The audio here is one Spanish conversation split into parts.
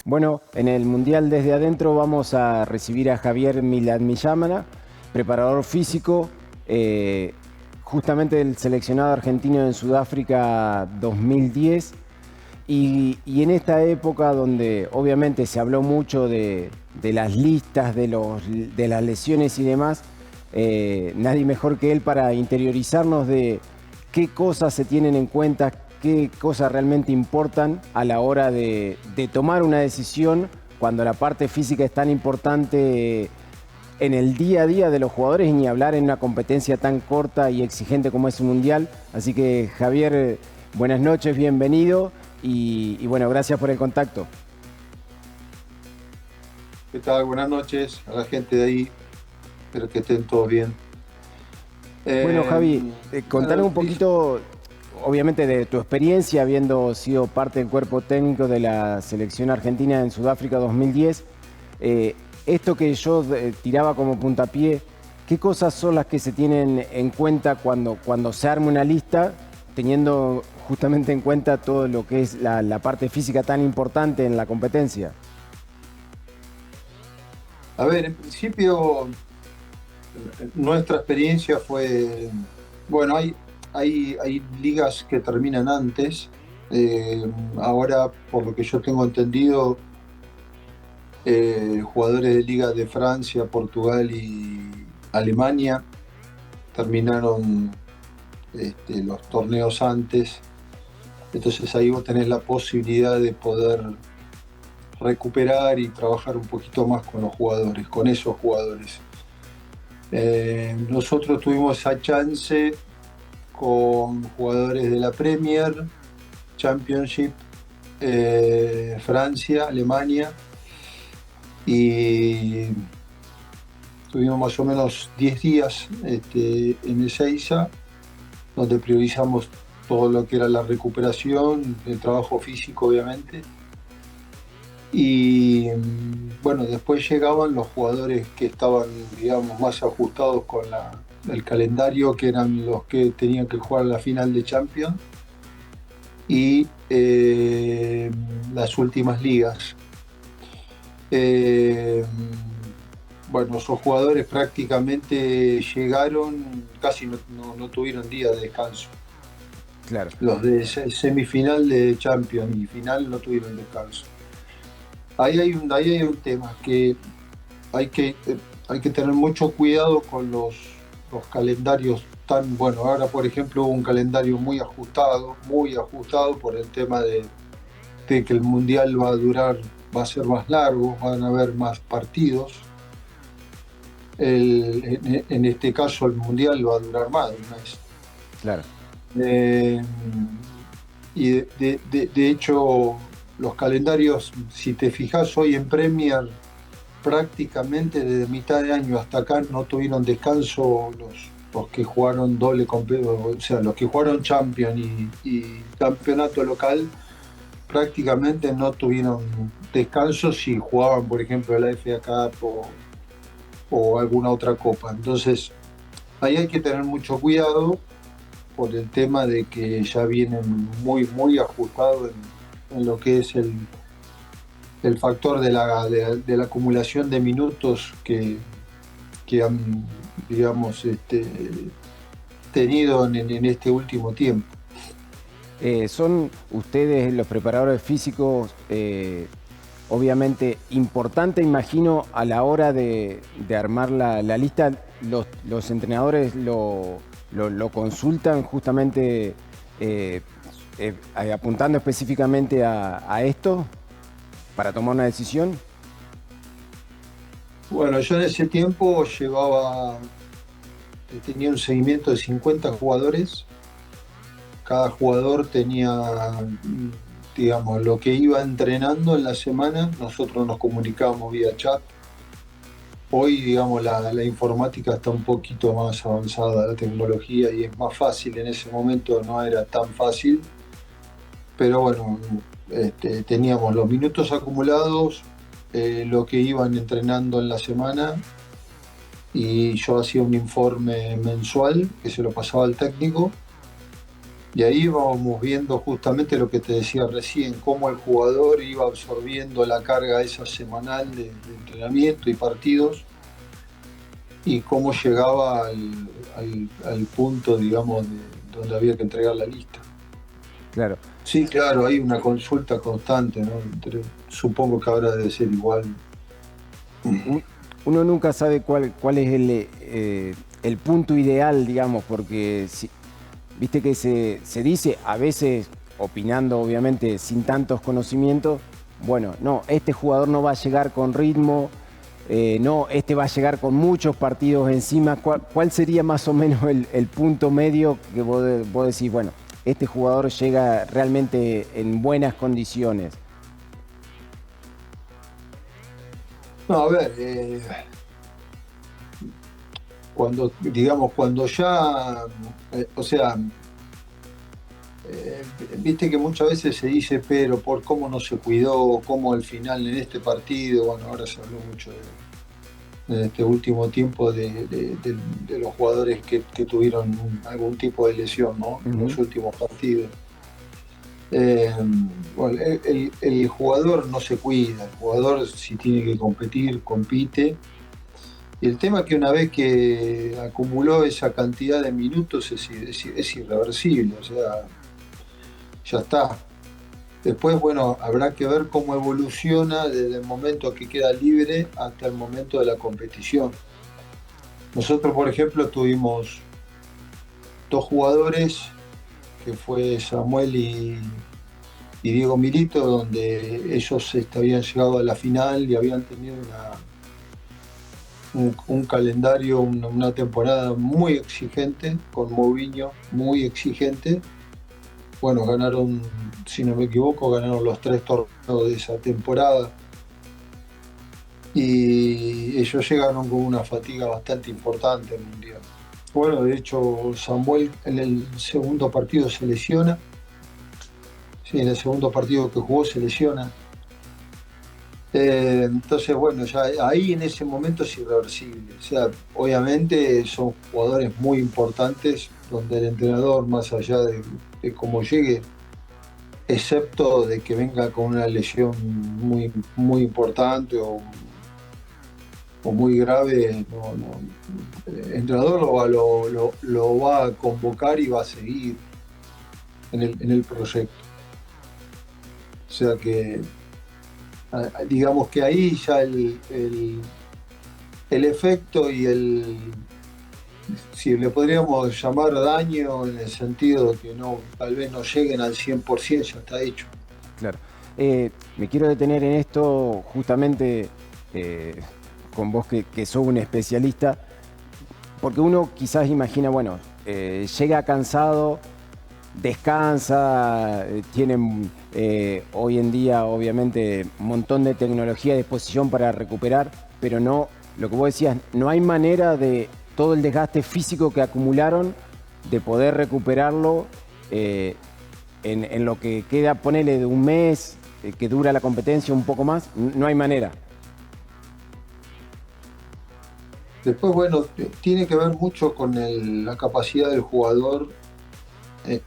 Bueno, en el Mundial Desde Adentro vamos a recibir a Javier Milamillana, preparador físico, justamente el seleccionado argentino en Sudáfrica 2010. Y en esta época donde obviamente se habló mucho de las listas, de las lesiones y demás, nadie mejor que él para interiorizarnos de qué cosas se tienen en cuenta, qué cosas realmente importan a la hora de tomar una decisión cuando la parte física es tan importante en el día a día de los jugadores y ni hablar en una competencia tan corta y exigente como es un mundial. Así que Javier, buenas noches, bienvenido y bueno, gracias por el contacto. ¿Qué tal? Buenas noches a la gente de ahí. Espero que estén todos bien. Bueno, Eh, Javi, contanos bueno, un poquito, obviamente, de tu experiencia habiendo sido parte del cuerpo técnico de la selección argentina en Sudáfrica 2010. Esto que yo tiraba como puntapié, ¿qué cosas son las que se tienen en cuenta cuando se arma una lista, teniendo justamente en cuenta todo lo que es la parte física tan importante en la competencia? a ver, en principio nuestra experiencia fue, bueno, hay ligas que terminan antes. Eh, Ahora, por lo que yo tengo entendido, jugadores de ligas de Francia, Portugal y Alemania terminaron los torneos antes. Entonces ahí vos tenés la posibilidad de poder recuperar y trabajar un poquito más con los jugadores, con esos jugadores. Nosotros tuvimos esa chance con jugadores de la Premier, Championship, Francia, Alemania, y tuvimos más o menos 10 días en Ezeiza, donde priorizamos todo lo que era la recuperación, el trabajo físico obviamente. Y bueno, después llegaban los jugadores que estaban, digamos, más ajustados con el calendario, que eran los que tenían que jugar la final de Champions y las últimas ligas. Eh, bueno, esos jugadores prácticamente llegaron, casi no tuvieron día de descanso. Claro. Los de semifinal de Champions y final no tuvieron descanso. Ahí hay un tema que hay que, eh, hay que tener mucho cuidado con los calendarios tan, bueno, ahora por ejemplo hubo un calendario muy ajustado por el tema de que el mundial va a ser más largo, van a haber más partidos. En este caso el mundial va a durar más de un mes. Claro. Eh, y de hecho los calendarios, si te fijas hoy en Premier, prácticamente desde mitad de año hasta acá no tuvieron descanso los que jugaron o sea, los que jugaron Champions y campeonato local, prácticamente no tuvieron descanso si jugaban, por ejemplo, la FA Cup o alguna otra copa. Entonces, ahí hay que tener mucho cuidado por el tema de que ya vienen muy ajustados en lo que es el factor de la acumulación de minutos que han, digamos, tenido en este último tiempo. Son ustedes los preparadores físicos, obviamente importante, imagino, a la hora de armar la lista, los entrenadores lo consultan justamente apuntando específicamente a esto para tomar una decisión. Bueno, yo en ese tiempo tenía un seguimiento de 50 jugadores. Cada jugador tenía, digamos, lo que iba entrenando en la semana. Nosotros nos comunicábamos vía chat. Hoy, digamos, la informática está un poquito más avanzada, la tecnología, y es más fácil. En ese momento no era tan fácil, pero bueno, teníamos los minutos acumulados, lo que iban entrenando en la semana, y yo hacía un informe mensual que se lo pasaba al técnico. Y ahí íbamos viendo justamente lo que te decía recién, cómo el jugador iba absorbiendo la carga esa semanal de entrenamiento y partidos y cómo llegaba al punto, digamos, donde había que entregar la lista. Claro. Sí, claro, hay una consulta constante, ¿no? Supongo que ahora debe ser igual. Uno nunca sabe cuál es el punto ideal, digamos, porque viste que se dice, a veces opinando obviamente sin tantos conocimientos, bueno, no, este jugador no va a llegar con ritmo, no, este va a llegar con muchos partidos encima. ¿Cuál sería más o menos el punto medio que vos decís, bueno, este jugador llega realmente en buenas condiciones? No, a ver, cuando ya, o sea, viste que muchas veces se dice, pero por cómo no se cuidó, cómo al final en este partido, bueno, ahora se habló mucho en este último tiempo de los jugadores que tuvieron algún tipo de lesión, ¿no? En los últimos partidos. Bueno, el jugador no se cuida, el jugador si tiene que competir, compite. Y el tema es que una vez que acumuló esa cantidad de minutos es irreversible, o sea, ya está. Después, bueno, habrá que ver cómo evoluciona desde el momento que queda libre hasta el momento de la competición. Nosotros, por ejemplo, tuvimos dos jugadores, que fue Samuel y Diego Milito, donde ellos habían llegado a la final y habían tenido un calendario, una temporada muy exigente, con Mourinho muy exigente. Bueno, ganaron, si no me equivoco, ganaron los 3 torneos de esa temporada. Y ellos llegaron con una fatiga bastante importante al Mundial. Bueno, de hecho, Samuel en el segundo partido se lesiona. Sí, en el segundo partido que jugó se lesiona. Entonces, bueno, ya ahí en ese momento es irreversible. O sea, obviamente son jugadores muy importantes donde el entrenador, más allá de cómo llegue, excepto de que venga con una lesión muy, muy importante o muy grave, el entrenador lo va a convocar y va a seguir en el proyecto. O sea que digamos que ahí ya el efecto y si le podríamos llamar daño en el sentido de que tal vez no lleguen al 100%, ya está hecho. Claro. Me quiero detener en esto justamente con vos que sos un especialista, porque uno quizás imagina, bueno, llega cansado, descansa, tienen hoy en día obviamente un montón de tecnología a disposición para recuperar, pero no, lo que vos decías, no hay manera de todo el desgaste físico que acumularon de poder recuperarlo en lo que queda, ponele de un mes que dura la competencia, un poco más, no hay manera. Después, bueno, tiene que ver mucho con la capacidad del jugador.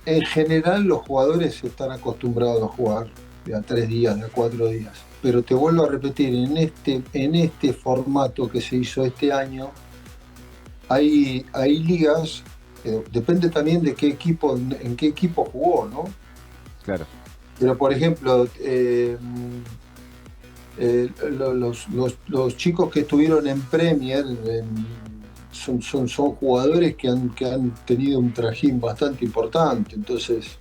En general, los jugadores están acostumbrados a jugar de a 3 días, de a 4 días. Pero te vuelvo a repetir, en este formato que se hizo este año, hay ligas, depende también de en qué equipo jugó, ¿no? Claro. Pero, por ejemplo, los chicos que estuvieron en Premier son jugadores que han tenido un trajín bastante importante. Entonces,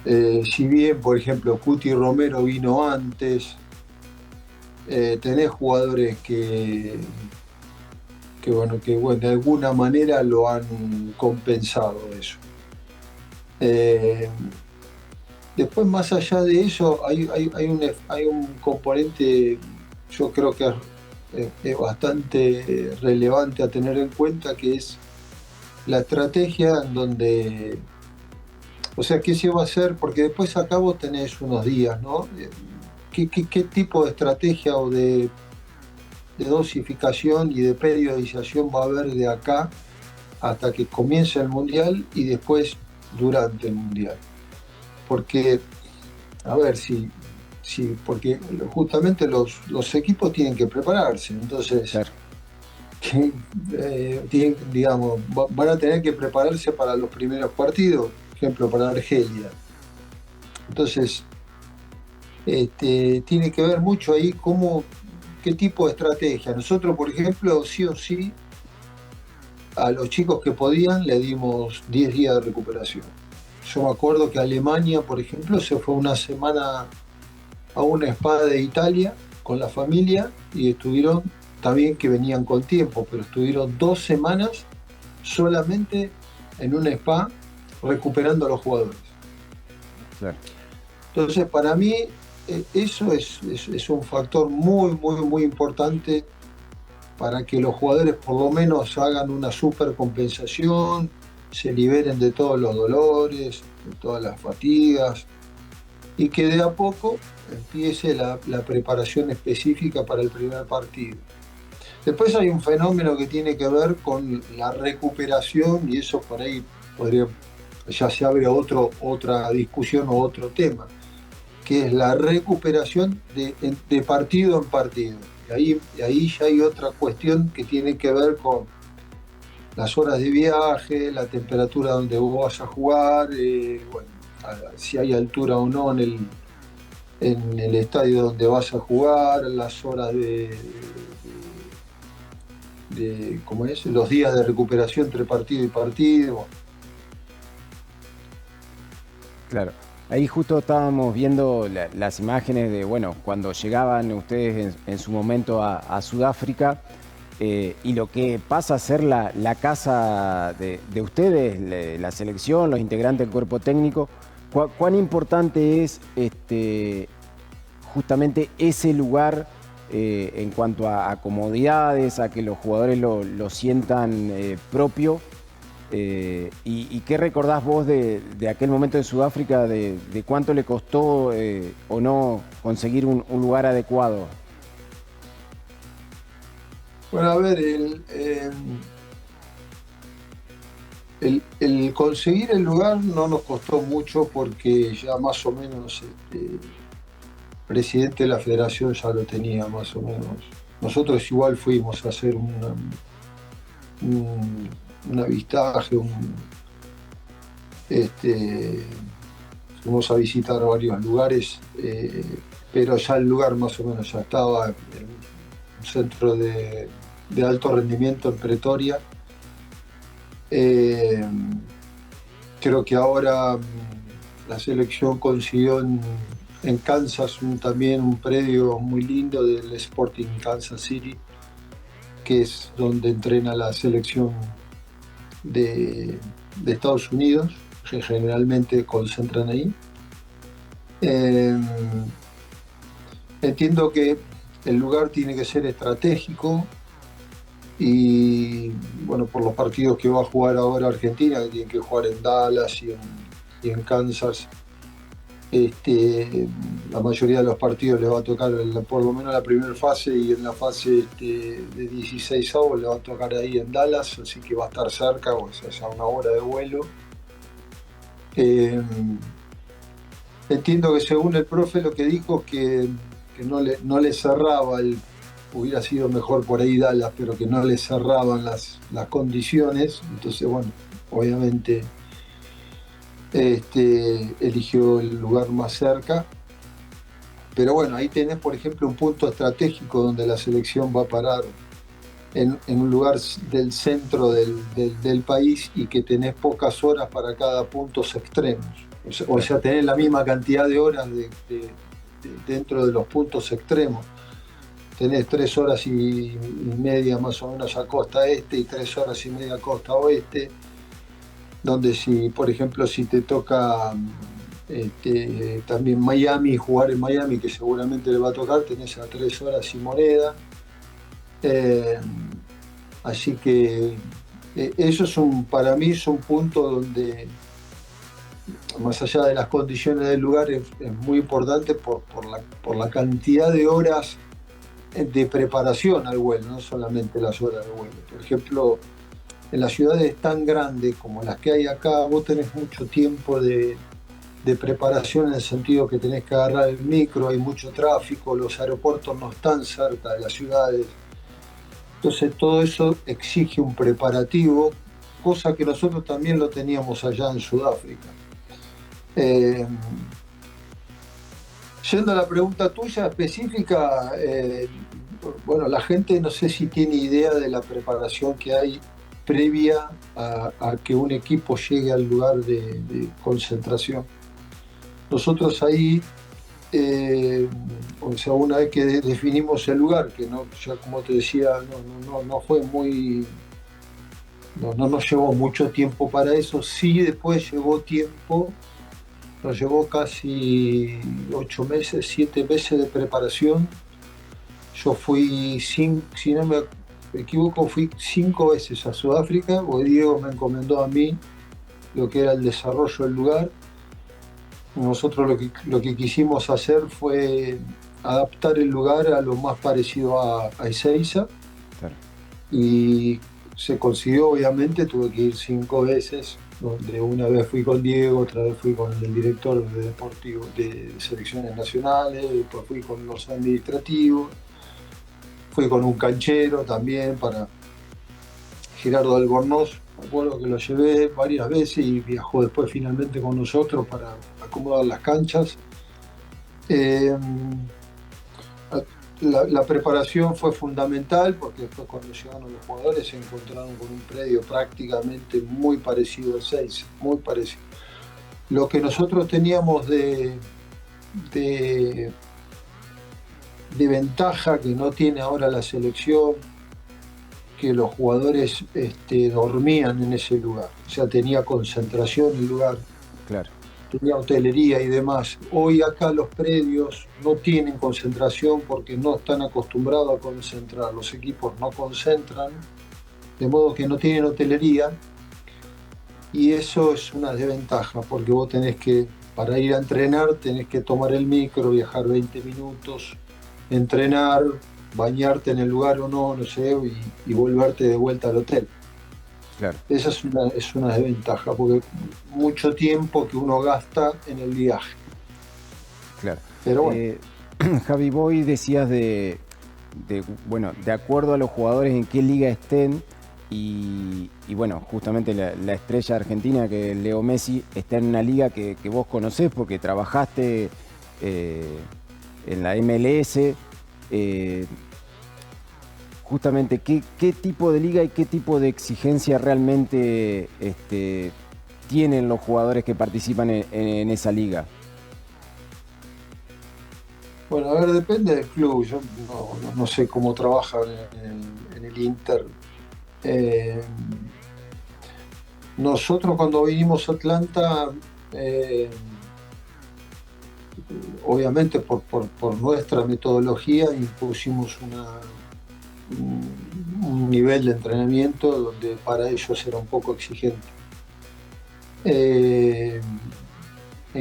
si bien, por ejemplo, Cuti Romero vino antes, tenés jugadores que de alguna manera lo han compensado eso. Después, más allá de eso, hay un componente, yo creo que es bastante relevante a tener en cuenta, que es la estrategia en donde, o sea, ¿qué se va a hacer? Porque después acá vos tenés unos días, ¿no? ¿Qué tipo de estrategia o de dosificación y de periodización va a haber de acá hasta que comience el Mundial? Y después, durante el Mundial. Porque, a ver, porque justamente los equipos tienen que prepararse, entonces Claro, digamos, van a tener que prepararse para los primeros partidos, por ejemplo, para Argelia. Entonces, tiene que ver mucho ahí qué tipo de estrategia. Nosotros, por ejemplo, sí o sí, a los chicos que podían le dimos 10 días de recuperación. Yo me acuerdo que Alemania, por ejemplo, se fue una semana a una spa de Italia con la familia y estuvieron, también que venían con tiempo, pero estuvieron 2 semanas solamente en un spa recuperando a los jugadores. claro. Entonces, para mí, eso es un factor muy, muy, muy importante para que los jugadores por lo menos hagan una supercompensación, se liberen de todos los dolores, de todas las fatigas, y que de a poco empiece la preparación específica para el primer partido. Después hay un fenómeno que tiene que ver con la recuperación, y eso por ahí ya se abre otra discusión o otro tema, que es la recuperación de partido en partido. Y ahí ya hay otra cuestión que tiene que ver con las horas de viaje, la temperatura donde vos vas a jugar, bueno, si hay altura o no en el estadio donde vas a jugar, las horas ¿cómo es? Los días de recuperación entre partido y partido. Claro. Ahí justo estábamos viendo las imágenes de, bueno, cuando llegaban ustedes en su momento a Sudáfrica, y lo que pasa a ser la casa de ustedes, la selección, los integrantes del cuerpo técnico. ¿Cuán importante es justamente ese lugar en cuanto a comodidades, a que los jugadores lo sientan propio? ¿Y qué recordás vos de aquel momento en Sudáfrica, de cuánto le costó o no conseguir un lugar adecuado? Bueno, a ver, el conseguir el lugar no nos costó mucho porque ya más o menos el presidente de la federación ya lo tenía más o menos. Nosotros igual fuimos a hacer un avistaje, fuimos a visitar varios lugares, pero ya el lugar más o menos ya estaba en un centro de alto rendimiento en Pretoria. Creo que ahora la selección consiguió en Kansas también un predio muy lindo del Sporting Kansas City, que es donde entrena la selección de Estados Unidos, que generalmente concentran ahí. Entiendo que el lugar tiene que ser estratégico y, bueno, por los partidos que va a jugar ahora Argentina, que tiene que jugar en Dallas y en Kansas, la mayoría de los partidos le va a tocar, por lo menos la primera fase, y en la fase de 16avos le va a tocar ahí en Dallas, así que va a estar cerca, o sea, a una hora de vuelo. Entiendo que según el profe lo que dijo es que no le cerraba, hubiera sido mejor por ahí Dallas, pero que no le cerraban las condiciones, entonces bueno, obviamente eligió el lugar más cerca. Pero bueno, ahí tenés, por ejemplo, un punto estratégico donde la selección va a parar en un lugar del centro del país y que tenés pocas horas para cada puntos extremos. O sea, tenés la misma cantidad de horas dentro de los puntos extremos. Tenés 3 horas y media más o menos a costa este y 3 horas y media a costa oeste, donde si, por ejemplo, si te toca también Miami, jugar en Miami, que seguramente le va a tocar, tenés a 3 horas y moneda. Así que eso para mí es un punto donde, más allá de las condiciones del lugar, es muy importante por la cantidad de horas de preparación al vuelo, no solamente las horas de vuelo. Por ejemplo, en las ciudades tan grandes como las que hay acá, vos tenés mucho tiempo de preparación en el sentido que tenés que agarrar el micro, hay mucho tráfico, los aeropuertos no están cerca de las ciudades. Entonces todo eso exige un preparativo, cosa que nosotros también lo teníamos allá en Sudáfrica. Eh, Yendo a la pregunta tuya específica, bueno, la gente no sé si tiene idea de la preparación que hay previa a que un equipo llegue al lugar de concentración. Nosotros ahí, o sea, una vez que definimos el lugar, que no, ya como te decía, no fue muy, no nos llevó mucho tiempo para eso, sí después llevó tiempo, nos llevó casi 8 meses, 7 meses de preparación. Yo fui, si no me equivoco, fui 5 veces a Sudáfrica, porque Diego me encomendó a mí lo que era el desarrollo del lugar. Nosotros lo que quisimos hacer fue adaptar el lugar a lo más parecido a Ezeiza. Claro. Y se consiguió, obviamente, tuve que ir 5 veces, donde una vez fui con Diego, otra vez fui con el director de deportivo de selecciones nacionales, después fui con los administrativos, fui con un canchero también para Gerardo Albornoz, me acuerdo que lo llevé varias veces y viajó después finalmente con nosotros para acomodar las canchas. Eh, la preparación fue fundamental porque después cuando llegaron los jugadores se encontraron con un predio prácticamente muy parecido al 6, muy parecido. Lo que nosotros teníamos de, de ventaja que no tiene ahora la selección, que los jugadores dormían en ese lugar, o sea, tenía concentración el lugar. Claro. Tenía hotelería y demás. Hoy acá los predios no tienen concentración porque no están acostumbrados a concentrar. Los equipos no concentran, de modo que no tienen hotelería y eso es una desventaja porque vos tenés que, para ir a entrenar, tenés que tomar el micro, viajar 20 minutos, entrenar, bañarte en el lugar o no, no sé, y volverte de vuelta al hotel. Claro. Esa es una desventaja, porque mucho tiempo que uno gasta en el viaje. Claro. Pero bueno. Javi, vos decías bueno, de acuerdo a los jugadores en qué liga estén, y bueno, justamente la estrella argentina, que es Leo Messi, está en una liga que vos conocés porque trabajaste en la MLS. Justamente, ¿qué tipo de liga y qué tipo de exigencia realmente tienen los jugadores que participan en esa liga? Bueno, a ver, depende del club. Yo no sé cómo trabajan en el Inter. Nosotros cuando vinimos a Atlanta, obviamente por nuestra metodología impusimos un nivel de entrenamiento donde para ellos era un poco exigente. En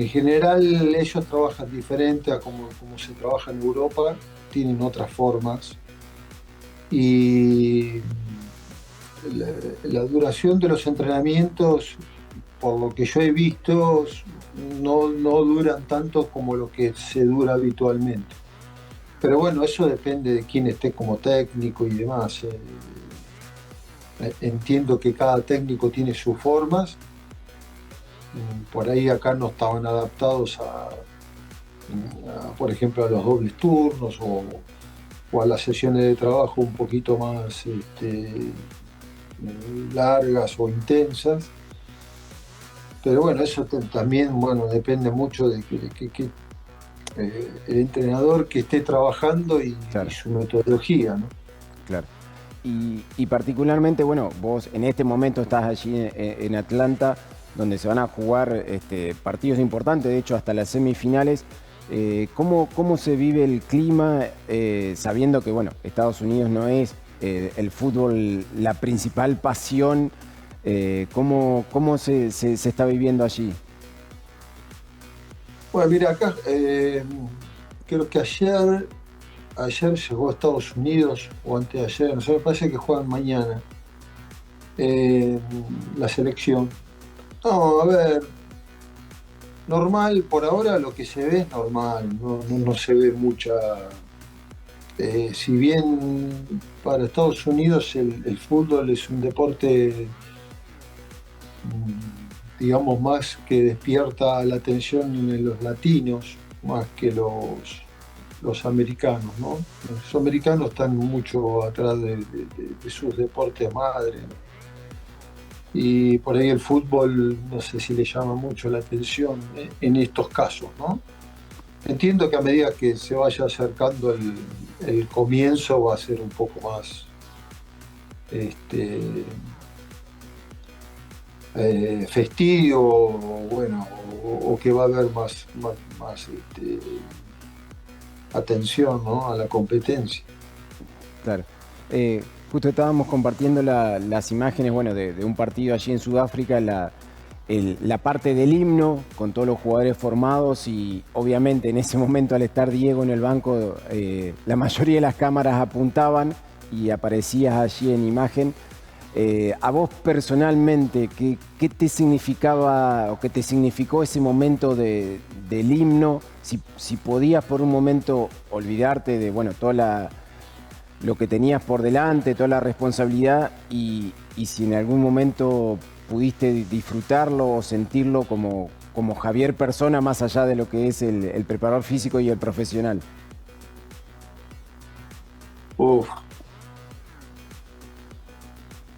general ellos trabajan diferente a como se trabaja en Europa, tienen otras formas y la duración de los entrenamientos, por lo que yo he visto, no duran tanto como lo que se dura habitualmente. Pero bueno, eso depende de quién esté como técnico y demás. Entiendo que cada técnico tiene sus formas. Por ahí acá no estaban adaptados por ejemplo, a los dobles turnos o a las sesiones de trabajo un poquito más largas o intensas. Pero bueno, eso también depende mucho de que el entrenador que esté trabajando Claro. y su metodología, ¿no? Claro. Y particularmente, bueno, vos en este momento estás allí en Atlanta, donde se van a jugar partidos importantes, de hecho hasta las semifinales. ¿Cómo se vive el clima, sabiendo que, bueno, Estados Unidos no es el fútbol la principal pasión? ¿Cómo se está viviendo allí? Bueno, mira, acá creo que ayer llegó a Estados Unidos, o antes de ayer, no sé, me parece que juegan mañana. Eh, la selección. No, a ver, normal, por ahora lo que se ve es normal, no se ve mucha. Si bien para Estados Unidos el fútbol es un deporte, digamos, más que despierta la atención en los latinos, más que los americanos, ¿no? Los americanos están mucho atrás de sus deportes madre, ¿no? Y por ahí el fútbol, no sé si le llama mucho la atención en estos casos, ¿no? Entiendo que a medida que se vaya acercando el comienzo va a ser un poco más este, festivo, bueno, o que va a haber más atención, ¿no? A la competencia. Claro. Justo estábamos compartiendo las imágenes, bueno, de un partido allí en Sudáfrica, la parte del himno con todos los jugadores formados y obviamente en ese momento al estar Diego en el banco, la mayoría de las cámaras apuntaban y aparecías allí en imagen. A vos personalmente, ¿qué te significaba o qué te significó ese momento del himno? Si podías por un momento olvidarte de, bueno, lo que tenías por delante, toda la responsabilidad y si en algún momento pudiste disfrutarlo o sentirlo como Javier persona más allá de lo que es el preparador físico y el profesional. Uf.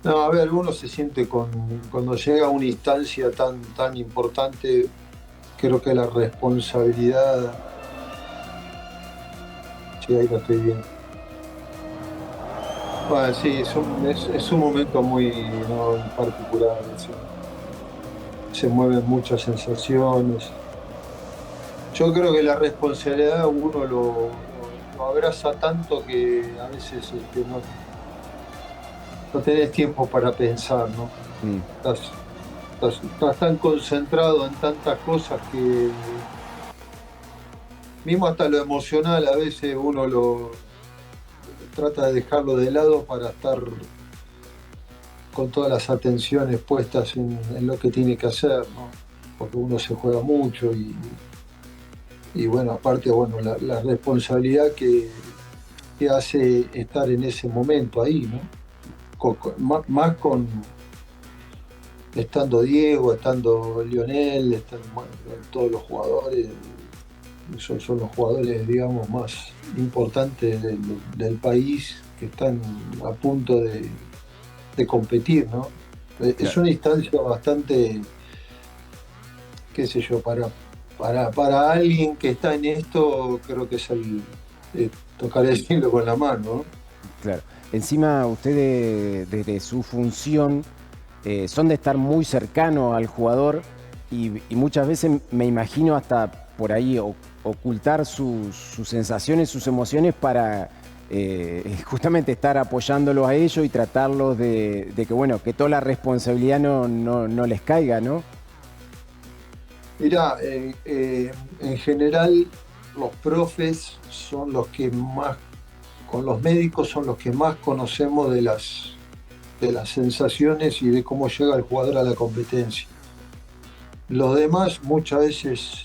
No, a ver, uno se siente cuando llega a una instancia tan importante, creo que la responsabilidad, sí, ahí lo estoy viendo. Bueno, sí, es un momento muy, ¿no?, particular. Se mueven muchas sensaciones. Yo creo que la responsabilidad uno lo abraza tanto que a veces no tenés tiempo para pensar, ¿no? Mm, Estás, estás tan concentrado en tantas cosas que mismo hasta lo emocional a veces uno lo trata de dejarlo de lado para estar con todas las atenciones puestas en lo que tiene que hacer, ¿no? Porque uno se juega mucho y bueno, aparte, bueno, la responsabilidad que hace estar en ese momento ahí, ¿no? Más con estando Diego, estando Lionel, están, bueno, todos los jugadores, son los jugadores, digamos, más importantes del país que están a punto de competir, ¿no? Es claro. una instancia bastante, qué sé yo, para alguien que está en esto, creo que es tocar el cielo con la mano, ¿no? Claro. Encima, ustedes desde su función son de estar muy cercano al jugador y muchas veces me imagino hasta por ahí ocultar sus sensaciones, sus emociones para justamente estar apoyándolos a ellos y tratarlos de que, bueno, que toda la responsabilidad no les caiga, ¿no? Mirá, en general los profes son los que más, con los médicos son los que más conocemos de las sensaciones y de cómo llega el jugador a la competencia. Los demás muchas veces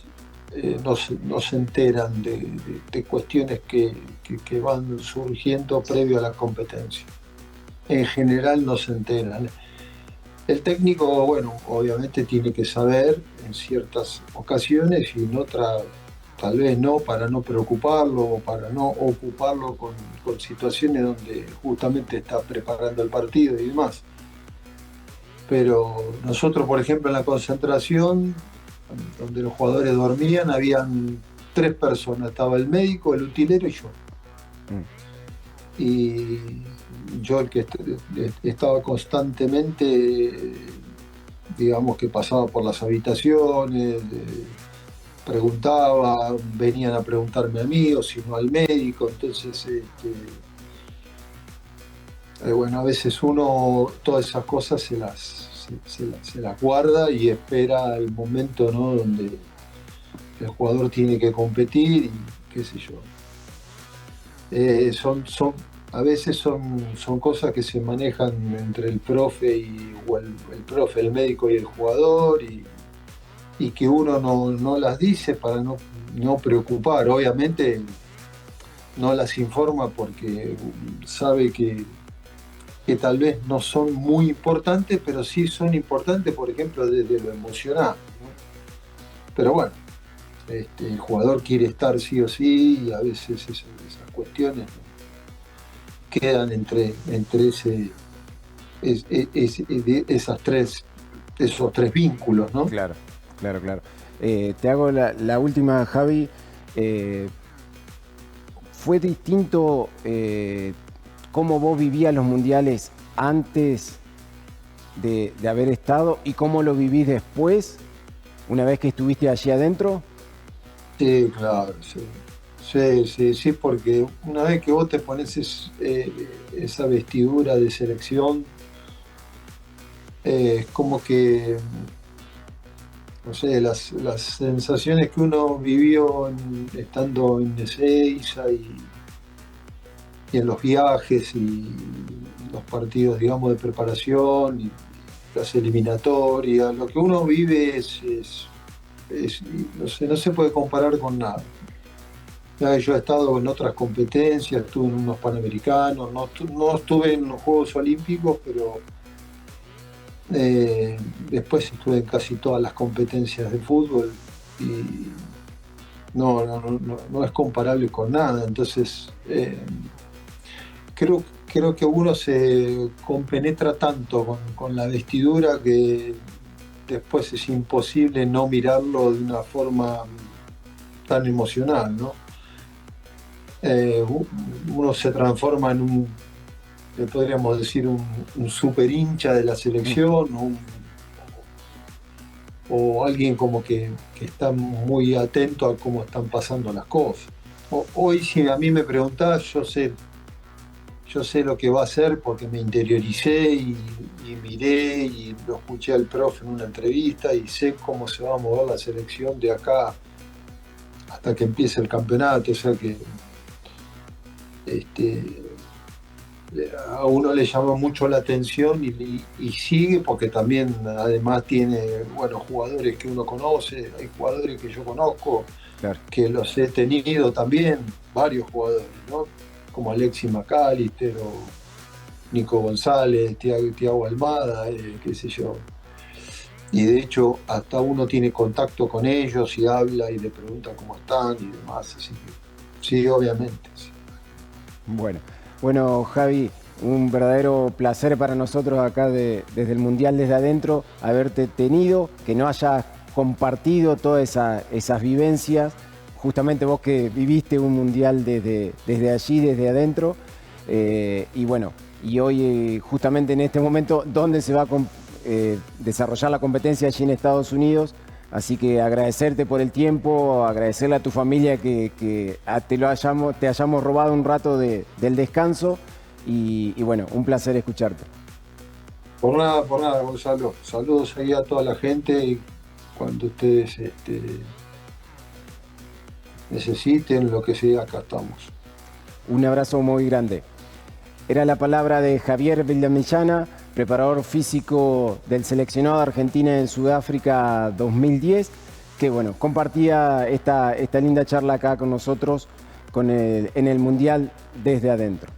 no se enteran de cuestiones que van surgiendo previo a la competencia. En general no se enteran. El técnico, bueno, obviamente tiene que saber en ciertas ocasiones y en otras tal vez no, para no preocuparlo o para no ocuparlo con situaciones donde justamente está preparando el partido y demás. Pero nosotros, por ejemplo, en la concentración, donde los jugadores dormían, habían 3 personas. Estaba el médico, el utilero y yo. Mm, Y yo el que estaba constantemente, digamos que pasaba por las habitaciones, preguntaba, venían a preguntarme a mí o si no al médico. Entonces, bueno, a veces uno todas esas cosas se las guarda y espera el momento, ¿no?, donde el jugador tiene que competir y qué sé yo. Son a veces son cosas que se manejan entre el profe o el profe, el médico y el jugador, y que uno no las dice para no preocupar. Obviamente no las informa porque sabe que tal vez no son muy importantes, pero sí son importantes, por ejemplo, desde lo emocional, ¿no? Pero bueno, el jugador quiere estar sí o sí, y a veces esas cuestiones quedan entre esos tres vínculos, ¿no? Claro, claro, claro. Te hago la última, Javi. ¿Fue distinto cómo vos vivías los mundiales antes de haber estado y cómo lo vivís después, una vez que estuviste allí adentro? Sí, claro, sí. Sí, sí, sí, porque una vez que vos te pones esa vestidura de selección, es como que, no sé, las sensaciones que uno vivió estando en Ezeiza y en los viajes y los partidos, digamos, de preparación y las eliminatorias, lo que uno vive no sé, no se puede comparar con nada. Ya yo he estado en otras competencias, estuve en unos panamericanos, no estuve en los Juegos Olímpicos, pero después estuve en casi todas las competencias de fútbol y no es comparable con nada. Entonces, creo que uno se compenetra tanto con la vestidura que después es imposible no mirarlo de una forma tan emocional, ¿no? Uno se transforma en podríamos decir, un super hincha de la selección, o alguien como que está muy atento a cómo están pasando las cosas. Hoy, si a mí me preguntás, yo sé lo que va a hacer porque me interioricé y miré y lo escuché al profe en una entrevista y sé cómo se va a mover la selección de acá hasta que empiece el campeonato. O sea que a uno le llama mucho la atención y sigue porque también además tiene buenos jugadores que uno conoce, hay jugadores que yo conozco, Claro. que los he tenido también, varios jugadores, ¿no? Como Alexis McAllister o Nico González, Thiago Almada, qué sé yo. Y de hecho hasta uno tiene contacto con ellos y habla y le pregunta cómo están y demás, así que sí, obviamente. Sí. Bueno, Javi, un verdadero placer para nosotros acá desde el Mundial Desde Adentro, haberte tenido, que no hayas compartido todas esas vivencias, justamente vos que viviste un Mundial desde allí, desde adentro, y bueno, y hoy justamente en este momento, ¿dónde se va a desarrollar la competencia allí en Estados Unidos? Así que agradecerte por el tiempo, agradecerle a tu familia que te hayamos robado un rato del descanso y bueno, un placer escucharte. Por nada, Gonzalo. Saludos ahí a toda la gente y cuando ustedes necesiten lo que sea, acá estamos. Un abrazo muy grande. Era la palabra de Javier Villamillana, preparador físico del seleccionado de Argentina en Sudáfrica 2010, que bueno, compartía esta linda charla acá con nosotros en el Mundial Desde Adentro.